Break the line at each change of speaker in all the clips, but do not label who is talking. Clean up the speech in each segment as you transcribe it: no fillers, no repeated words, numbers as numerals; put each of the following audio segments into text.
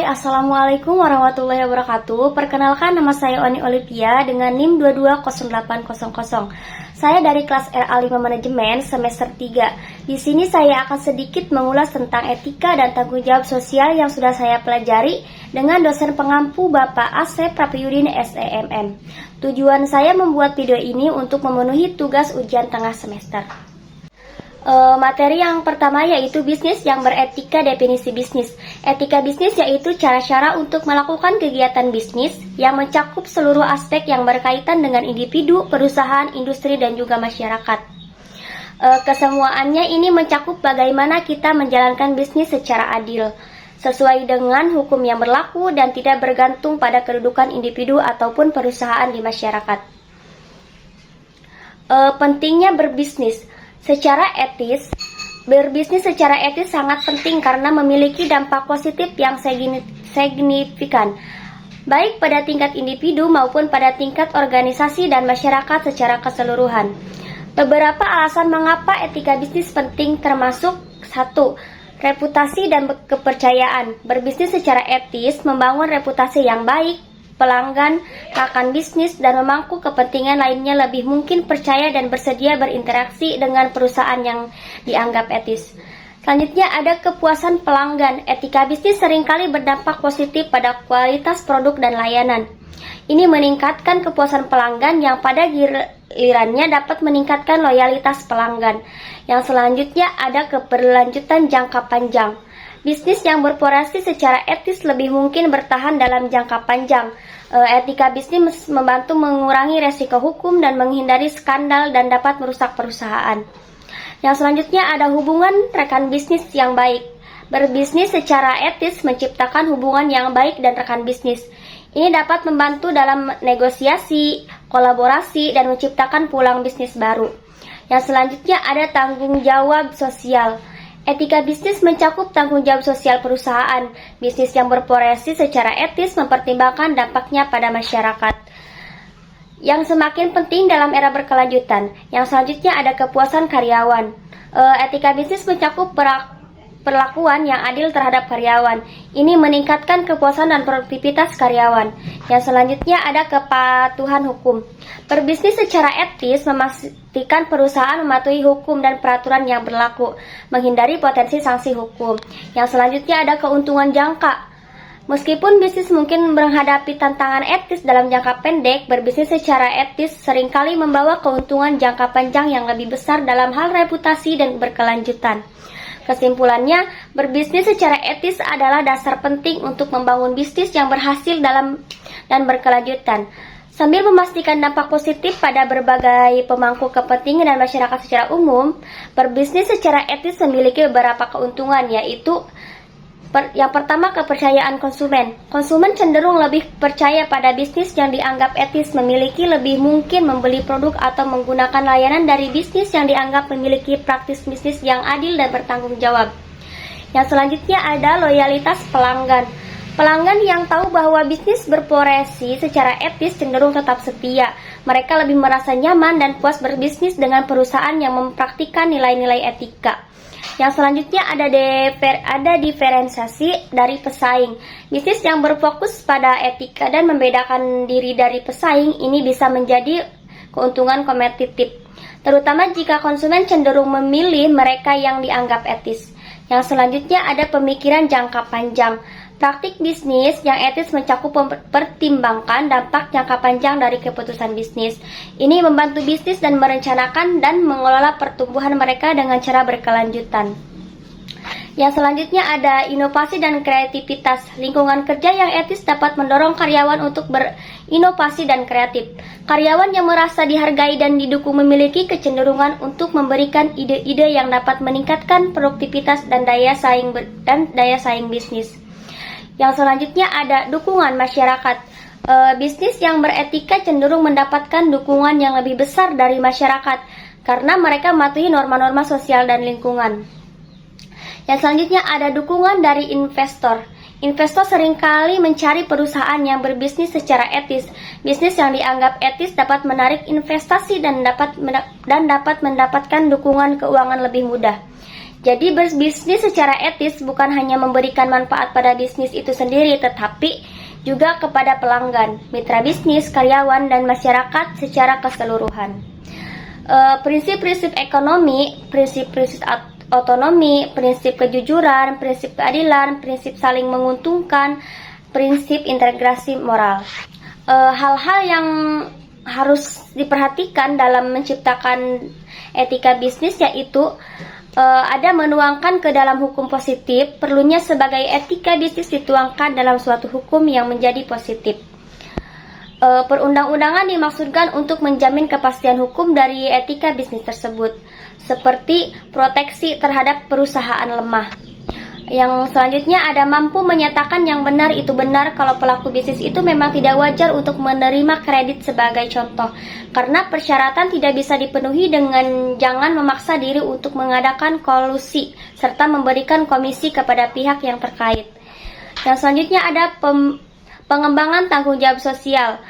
Assalamualaikum warahmatullahi wabarakatuh. Perkenalkan, nama saya Oni Olivia dengan NIM 220800. Saya dari kelas RA5 Manajemen semester 3. Di sini saya akan sedikit mengulas tentang etika dan tanggung jawab sosial yang sudah saya pelajari dengan dosen pengampu Bapak Asep Prapyudin SEMM. Tujuan saya membuat video ini untuk memenuhi tugas ujian tengah semester. Materi yang pertama yaitu bisnis yang beretika, definisi bisnis. Etika bisnis yaitu cara-cara untuk melakukan kegiatan bisnis yang mencakup seluruh aspek yang berkaitan dengan individu, perusahaan, industri, dan juga masyarakat. Kesemuaannya ini mencakup bagaimana kita menjalankan bisnis secara adil, sesuai dengan hukum yang berlaku dan tidak bergantung pada kedudukan individu ataupun perusahaan di masyarakat. Pentingnya berbisnis secara etis. Berbisnis secara etis sangat penting karena memiliki dampak positif yang signifikan, baik pada tingkat individu maupun pada tingkat organisasi dan masyarakat secara keseluruhan. Beberapa alasan mengapa etika bisnis penting termasuk 1. Reputasi dan kepercayaan. Berbisnis secara etis membangun reputasi yang baik. Pelanggan, rekan bisnis, dan memangku kepentingan lainnya lebih mungkin percaya dan bersedia berinteraksi dengan perusahaan yang dianggap etis. Selanjutnya ada kepuasan pelanggan. Etika bisnis seringkali berdampak positif pada kualitas produk dan layanan. Ini meningkatkan kepuasan pelanggan yang pada gilirannya dapat meningkatkan loyalitas pelanggan. Yang selanjutnya ada keberlanjutan jangka panjang. Bisnis yang beroperasi secara etis lebih mungkin bertahan dalam jangka panjang. Etika bisnis membantu mengurangi resiko hukum dan menghindari skandal dan dapat merusak perusahaan. Yang selanjutnya ada hubungan rekan bisnis yang baik. Berbisnis secara etis menciptakan hubungan yang baik dan rekan bisnis. Ini dapat membantu dalam negosiasi, kolaborasi, dan menciptakan peluang bisnis baru. Yang selanjutnya ada tanggung jawab sosial. Etika bisnis mencakup tanggung jawab sosial perusahaan. Bisnis yang beroperasi secara etis mempertimbangkan dampaknya pada masyarakat, yang semakin penting dalam era berkelanjutan. Yang selanjutnya ada kepuasan karyawan. Etika bisnis mencakup perlakuan yang adil terhadap karyawan. Ini meningkatkan kepuasan dan produktivitas karyawan. Yang selanjutnya ada kepatuhan hukum. Berbisnis secara etis memastikan perusahaan mematuhi hukum dan peraturan yang berlaku, menghindari potensi sanksi hukum. Yang selanjutnya ada keuntungan jangka. Meskipun bisnis mungkin menghadapi tantangan etis dalam jangka pendek, berbisnis secara etis seringkali membawa keuntungan jangka panjang yang lebih besar dalam hal reputasi dan berkelanjutan. Kesimpulannya, berbisnis secara etis adalah dasar penting untuk membangun bisnis yang berhasil dan berkelanjutan, sambil memastikan dampak positif pada berbagai pemangku kepentingan dan masyarakat secara umum. Berbisnis secara etis memiliki beberapa keuntungan, yaitu yang pertama, kepercayaan konsumen. Konsumen cenderung lebih percaya pada bisnis yang dianggap etis, memiliki lebih mungkin membeli produk atau menggunakan layanan dari bisnis yang dianggap memiliki praktis bisnis yang adil dan bertanggung jawab. Yang selanjutnya ada loyalitas pelanggan. Pelanggan yang tahu bahwa bisnis beroperasi secara etis cenderung tetap setia. Mereka lebih merasa nyaman dan puas berbisnis dengan perusahaan yang mempraktikkan nilai-nilai etika. Yang selanjutnya ada diferensiasi dari pesaing. Bisnis yang berfokus pada etika dan membedakan diri dari pesaing ini bisa menjadi keuntungan kompetitif, terutama jika konsumen cenderung memilih mereka yang dianggap etis. Yang selanjutnya ada pemikiran jangka panjang. Praktik bisnis yang etis mencakup mempertimbangkan dampak jangka panjang dari keputusan bisnis. Ini membantu bisnis dan merencanakan dan mengelola pertumbuhan mereka dengan cara berkelanjutan. Yang selanjutnya ada inovasi dan kreativitas. Lingkungan kerja yang etis dapat mendorong karyawan untuk berinovasi dan kreatif. Karyawan yang merasa dihargai dan didukung memiliki kecenderungan untuk memberikan ide-ide yang dapat meningkatkan produktivitas dan daya saing bisnis. Yang selanjutnya ada dukungan masyarakat. Bisnis yang beretika cenderung mendapatkan dukungan yang lebih besar dari masyarakat karena mereka mematuhi norma-norma sosial dan lingkungan. Yang selanjutnya ada dukungan dari investor. Investor seringkali mencari perusahaan yang berbisnis secara etis. Bisnis yang dianggap etis dapat menarik investasi dan dapat mendapatkan dukungan keuangan lebih mudah. Jadi berbisnis secara etis bukan hanya memberikan manfaat pada bisnis itu sendiri, tetapi juga kepada pelanggan, mitra bisnis, karyawan, dan masyarakat secara keseluruhan. Prinsip-prinsip ekonomi, prinsip-prinsip otonomi, prinsip kejujuran, prinsip keadilan, prinsip saling menguntungkan, prinsip integrasi moral. Hal-hal yang harus diperhatikan dalam menciptakan etika bisnis yaitu ada menuangkan ke dalam hukum positif, perlunya sebagai etika bisnis dituangkan dalam suatu hukum yang menjadi positif. Perundang-undangan dimaksudkan untuk menjamin kepastian hukum dari etika bisnis tersebut, seperti proteksi terhadap perusahaan lemah. Yang selanjutnya ada mampu menyatakan yang benar itu benar kalau pelaku bisnis itu memang tidak wajar untuk menerima kredit sebagai contoh, karena persyaratan tidak bisa dipenuhi dengan jangan memaksa diri untuk mengadakan kolusi serta memberikan komisi kepada pihak yang terkait. Yang selanjutnya ada pengembangan tanggung jawab sosial.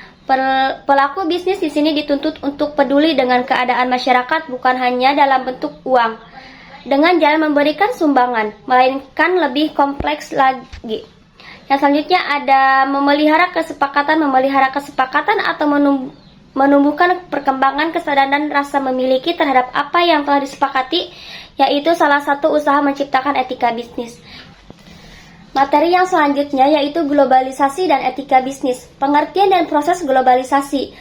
Pelaku bisnis di sini dituntut untuk peduli dengan keadaan masyarakat bukan hanya dalam bentuk uang dengan jalan memberikan sumbangan, melainkan lebih kompleks lagi. Yang selanjutnya ada memelihara kesepakatan atau menumbuhkan perkembangan kesadaran rasa memiliki terhadap apa yang telah disepakati, yaitu salah satu usaha menciptakan etika bisnis. Materi yang selanjutnya yaitu globalisasi dan etika bisnis. Pengertian dan proses globalisasi.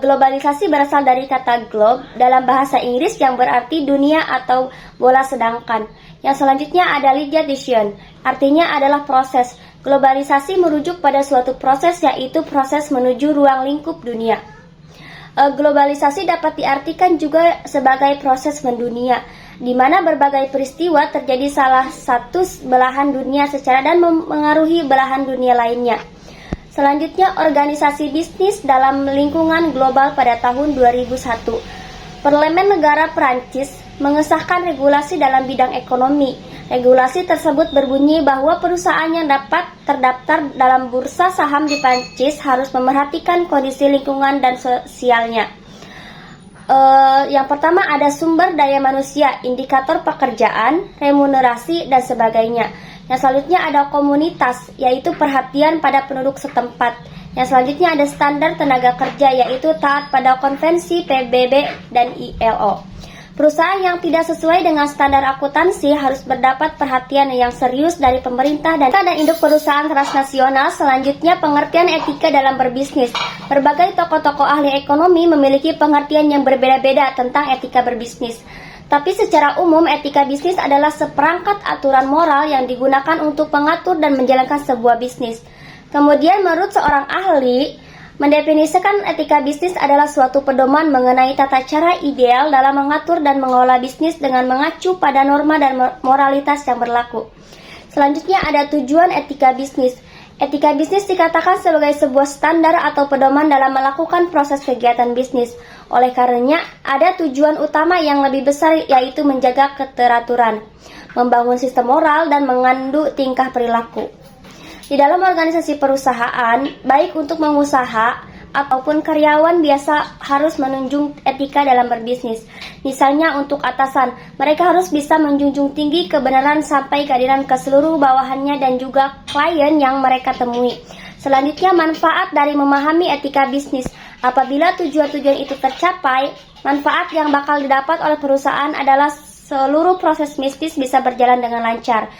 Globalisasi berasal dari kata globe dalam bahasa Inggris yang berarti dunia atau bola sedangkan. Yang selanjutnya ada legalization, artinya adalah proses. Globalisasi merujuk pada suatu proses yaitu proses menuju ruang lingkup dunia. Globalisasi dapat diartikan juga sebagai proses mendunia, di mana berbagai peristiwa terjadi salah satu belahan dunia secara dan mengaruhi belahan dunia lainnya. Selanjutnya, organisasi bisnis dalam lingkungan global pada tahun 2001. Parlemen Negara Perancis mengesahkan regulasi dalam bidang ekonomi. Regulasi tersebut berbunyi bahwa perusahaan yang dapat terdaftar dalam bursa saham di Prancis harus memerhatikan kondisi lingkungan dan sosialnya. Yang pertama ada sumber daya manusia, indikator pekerjaan, remunerasi, dan sebagainya. Yang selanjutnya ada komunitas, yaitu perhatian pada penduduk setempat. Yang selanjutnya ada standar tenaga kerja, yaitu taat pada konvensi PBB dan ILO. Perusahaan yang tidak sesuai dengan standar akuntansi harus mendapat perhatian yang serius dari pemerintah dan induk perusahaan transnasional. Selanjutnya, pengertian etika dalam berbisnis. Berbagai tokoh-tokoh ahli ekonomi memiliki pengertian yang berbeda-beda tentang etika berbisnis. Tapi secara umum, etika bisnis adalah seperangkat aturan moral yang digunakan untuk mengatur dan menjalankan sebuah bisnis. Kemudian, menurut seorang ahli, mendefinisikan etika bisnis adalah suatu pedoman mengenai tata cara ideal dalam mengatur dan mengelola bisnis dengan mengacu pada norma dan moralitas yang berlaku. Selanjutnya ada tujuan etika bisnis. Etika bisnis dikatakan sebagai sebuah standar atau pedoman dalam melakukan proses kegiatan bisnis. Oleh karenanya, ada tujuan utama yang lebih besar yaitu menjaga keteraturan, membangun sistem moral, dan mengandung tingkah perilaku. Di dalam organisasi perusahaan, baik untuk pengusaha ataupun karyawan biasa harus menunjung etika dalam berbisnis. Misalnya untuk atasan, mereka harus bisa menjunjung tinggi kebenaran sampai keadilan ke seluruh bawahannya dan juga klien yang mereka temui. Selanjutnya, manfaat dari memahami etika bisnis. Apabila tujuan-tujuan itu tercapai, manfaat yang bakal didapat oleh perusahaan adalah seluruh proses bisnis bisa berjalan dengan lancar.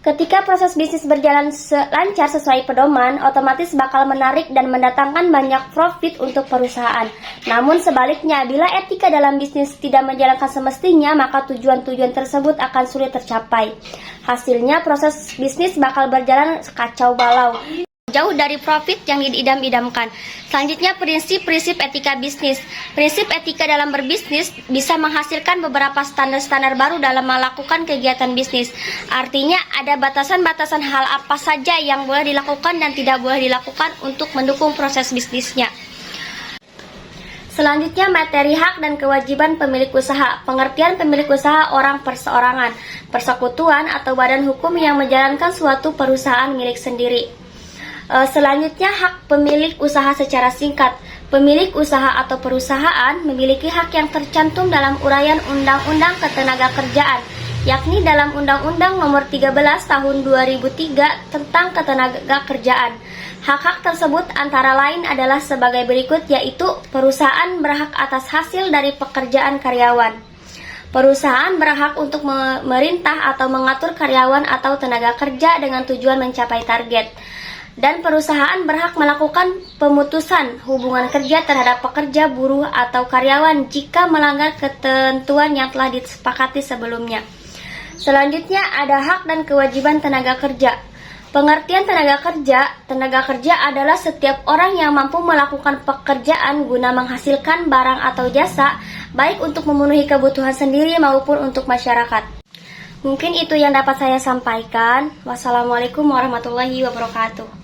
Ketika proses bisnis berjalan lancar sesuai pedoman, otomatis bakal menarik dan mendatangkan banyak profit untuk perusahaan. Namun sebaliknya, bila etika dalam bisnis tidak menjalankan semestinya, maka tujuan-tujuan tersebut akan sulit tercapai. Hasilnya, proses bisnis bakal berjalan kacau balau, jauh dari profit yang diidam-idamkan. Selanjutnya, prinsip-prinsip etika bisnis. Prinsip etika dalam berbisnis bisa menghasilkan beberapa standar-standar baru dalam melakukan kegiatan bisnis. Artinya, ada batasan-batasan hal apa saja yang boleh dilakukan dan tidak boleh dilakukan untuk mendukung proses bisnisnya. Selanjutnya, materi hak dan kewajiban pemilik usaha. Pengertian pemilik usaha orang perseorangan, persekutuan, atau badan hukum yang menjalankan suatu perusahaan milik sendiri. Selanjutnya, hak pemilik usaha secara singkat. Pemilik usaha atau perusahaan memiliki hak yang tercantum dalam uraian Undang-Undang Ketenagakerjaan yakni dalam Undang-Undang Nomor 13 Tahun 2003 tentang Ketenagakerjaan. Hak-hak tersebut antara lain adalah sebagai berikut, yaitu perusahaan berhak atas hasil dari pekerjaan karyawan. Perusahaan berhak untuk memerintah atau mengatur karyawan atau tenaga kerja dengan tujuan mencapai target. Dan perusahaan berhak melakukan pemutusan hubungan kerja terhadap pekerja, buruh, atau karyawan jika melanggar ketentuan yang telah disepakati sebelumnya. Selanjutnya ada hak dan kewajiban tenaga kerja. Pengertian tenaga kerja adalah setiap orang yang mampu melakukan pekerjaan guna menghasilkan barang atau jasa, baik untuk memenuhi kebutuhan sendiri maupun untuk masyarakat. Mungkin itu yang dapat saya sampaikan. Wassalamualaikum warahmatullahi wabarakatuh.